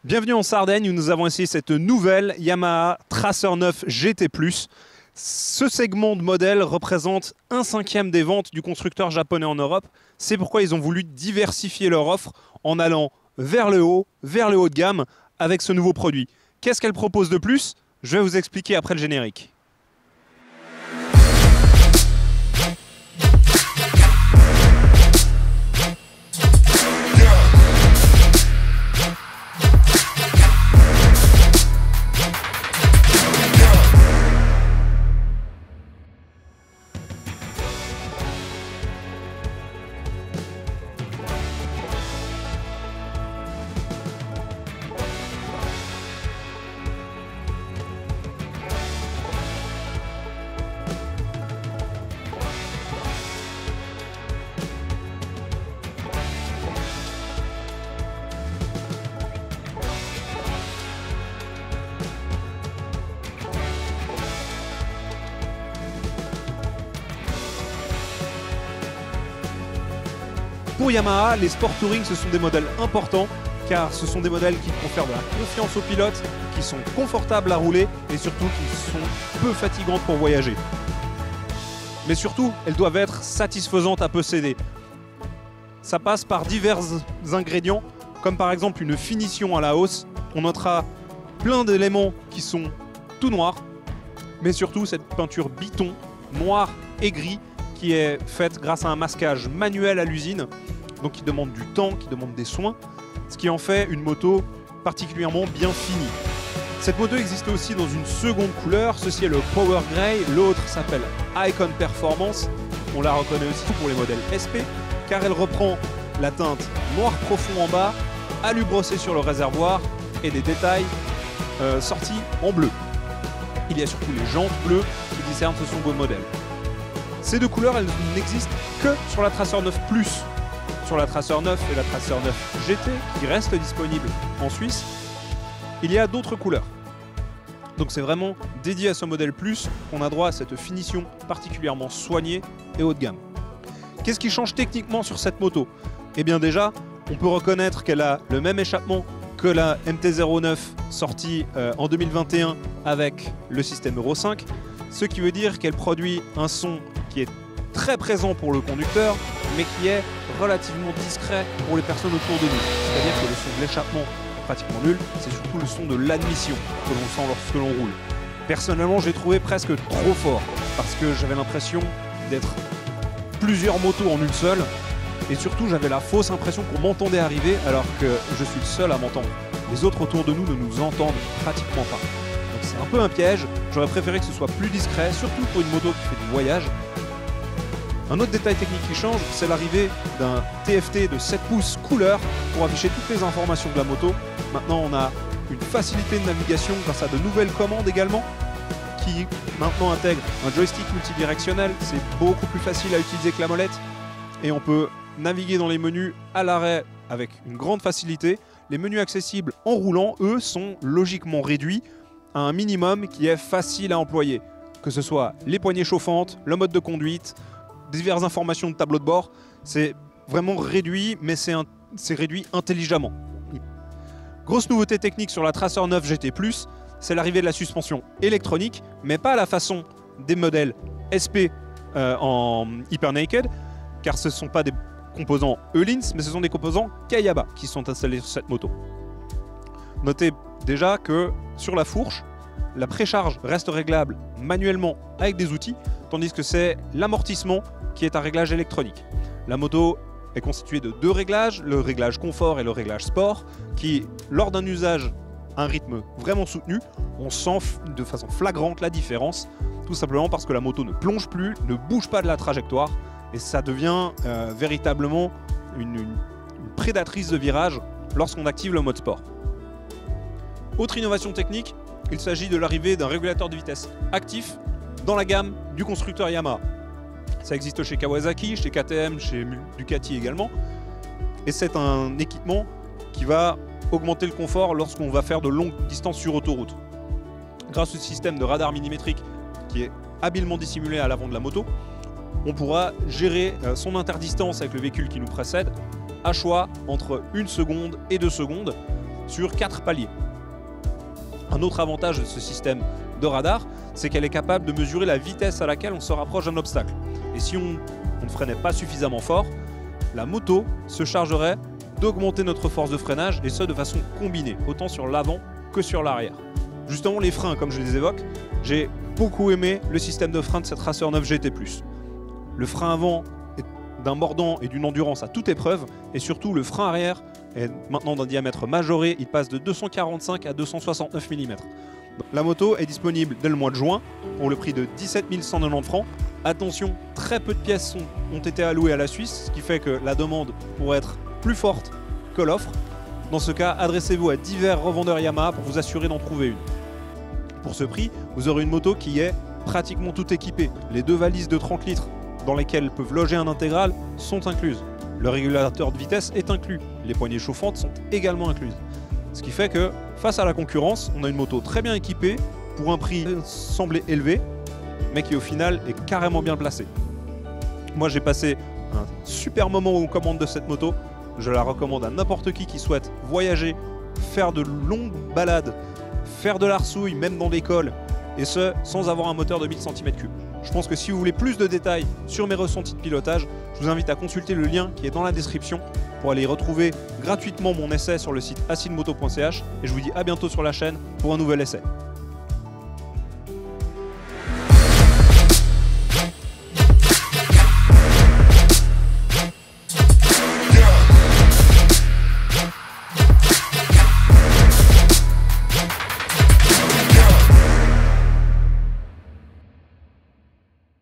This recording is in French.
Bienvenue en Sardaigne où nous avons essayé cette nouvelle Yamaha Tracer 9 GT+. Ce segment de modèle représente 1/5 des ventes du constructeur japonais en Europe. C'est pourquoi ils ont voulu diversifier leur offre en allant vers le haut de gamme avec ce nouveau produit. Qu'est-ce qu'elle propose de plus? Je vais vous expliquer après le générique. Pour Yamaha, les Sport Touring, ce sont des modèles importants car ce sont des modèles qui confèrent de la confiance aux pilotes, qui sont confortables à rouler et surtout qui sont peu fatigantes pour voyager. Mais surtout, elles doivent être satisfaisantes à posséder. Ça passe par divers ingrédients, comme par exemple une finition à la hausse. On notera plein d'éléments qui sont tout noirs, mais surtout cette peinture biton, noir et gris, qui est faite grâce à un masquage manuel à l'usine, donc qui demande du temps, qui demande des soins, ce qui en fait une moto particulièrement bien finie. Cette moto existe aussi dans une seconde couleur, ceci est le Power Grey, l'autre s'appelle Icon Performance, on la reconnaît aussi pour les modèles SP, car elle reprend la teinte noir profond en bas, alu brossé sur le réservoir et des détails sortis en bleu. Il y a surtout les jantes bleues qui discernent ce second modèle. Ces deux couleurs, elles n'existent que sur la Tracer 9 Plus. Sur la Tracer 9 et la Tracer 9 GT, qui restent disponibles en Suisse, il y a d'autres couleurs. Donc c'est vraiment dédié à ce modèle Plus qu'on a droit à cette finition particulièrement soignée et haut de gamme. Qu'est-ce qui change techniquement sur cette moto? Eh bien déjà, on peut reconnaître qu'elle a le même échappement que la MT-09 sortie en 2021 avec le système Euro 5, ce qui veut dire qu'elle produit un son qui est très présent pour le conducteur, mais qui est relativement discret pour les personnes autour de nous. C'est-à-dire que le son de l'échappement est pratiquement nul, c'est surtout le son de l'admission que l'on sent lorsque l'on roule. Personnellement, j'ai trouvé presque trop fort, parce que j'avais l'impression d'être plusieurs motos en une seule, et surtout j'avais la fausse impression qu'on m'entendait arriver, alors que je suis le seul à m'entendre. Les autres autour de nous ne nous entendent pratiquement pas. Donc c'est un peu un piège, j'aurais préféré que ce soit plus discret, surtout pour une moto qui fait du voyage. Un autre détail technique qui change, c'est l'arrivée d'un TFT de 7 pouces couleur pour afficher toutes les informations de la moto. Maintenant, on a une facilité de navigation grâce à de nouvelles commandes également, qui maintenant intègrent un joystick multidirectionnel. C'est beaucoup plus facile à utiliser que la molette. Et on peut naviguer dans les menus à l'arrêt avec une grande facilité. Les menus accessibles en roulant, eux, sont logiquement réduits à un minimum qui est facile à employer. Que ce soit les poignées chauffantes, le mode de conduite, diverses informations de tableau de bord, c'est vraiment réduit, mais c'est réduit intelligemment. Grosse nouveauté technique sur la Tracer 9 GT+, c'est l'arrivée de la suspension électronique, mais pas à la façon des modèles SP en Hyper Naked, car ce ne sont pas des composants Öhlins, mais ce sont des composants Kayaba qui sont installés sur cette moto. Notez déjà que sur la fourche, la précharge reste réglable manuellement avec des outils, tandis que c'est l'amortissement qui est un réglage électronique. La moto est constituée de deux réglages, le réglage confort et le réglage sport, qui, lors d'un usage à un rythme vraiment soutenu, on sent de façon flagrante la différence, tout simplement parce que la moto ne plonge plus, ne bouge pas de la trajectoire, et ça devient véritablement une prédatrice de virage lorsqu'on active le mode sport. Autre innovation technique, il s'agit de l'arrivée d'un régulateur de vitesse actif dans la gamme du constructeur Yamaha. Ça existe chez Kawasaki, chez KTM, chez Ducati également. Et c'est un équipement qui va augmenter le confort lorsqu'on va faire de longues distances sur autoroute. Grâce au système de radar millimétrique qui est habilement dissimulé à l'avant de la moto, on pourra gérer son interdistance avec le véhicule qui nous précède à choix entre 1 seconde et 2 secondes, sur 4 paliers. Un autre avantage de ce système de radar, c'est qu'elle est capable de mesurer la vitesse à laquelle on se rapproche d'un obstacle. Et si on ne freinait pas suffisamment fort, la moto se chargerait d'augmenter notre force de freinage, et ce de façon combinée, autant sur l'avant que sur l'arrière. Justement, les freins, comme je les évoque, j'ai beaucoup aimé le système de frein de cette Racer 9 GT+. Le frein avant est d'un mordant et d'une endurance à toute épreuve, et surtout le frein arrière est maintenant d'un diamètre majoré, il passe de 245 à 269 mm. La moto est disponible dès le mois de juin pour le prix de 17 190 francs. Attention, très peu de pièces ont été allouées à la Suisse, ce qui fait que la demande pourrait être plus forte que l'offre. Dans ce cas, adressez-vous à divers revendeurs Yamaha pour vous assurer d'en trouver une. Pour ce prix, vous aurez une moto qui est pratiquement toute équipée. Les 2 valises de 30 litres dans lesquelles peuvent loger un intégral sont incluses. Le régulateur de vitesse est inclus. Les poignées chauffantes sont également incluses. Ce qui fait que, face à la concurrence, on a une moto très bien équipée pour un prix semblé élevé, mais qui au final est carrément bien placé. Moi, j'ai passé un super moment aux commandes de cette moto. Je la recommande à n'importe qui souhaite voyager, faire de longues balades, faire de l'arsouille, même dans des cols, et ce, sans avoir un moteur de 1000 cm3. Je pense que si vous voulez plus de détails sur mes ressentis de pilotage, je vous invite à consulter le lien qui est dans la description pour aller retrouver gratuitement mon essai sur le site acidmoto.ch, et je vous dis à bientôt sur la chaîne pour un nouvel essai.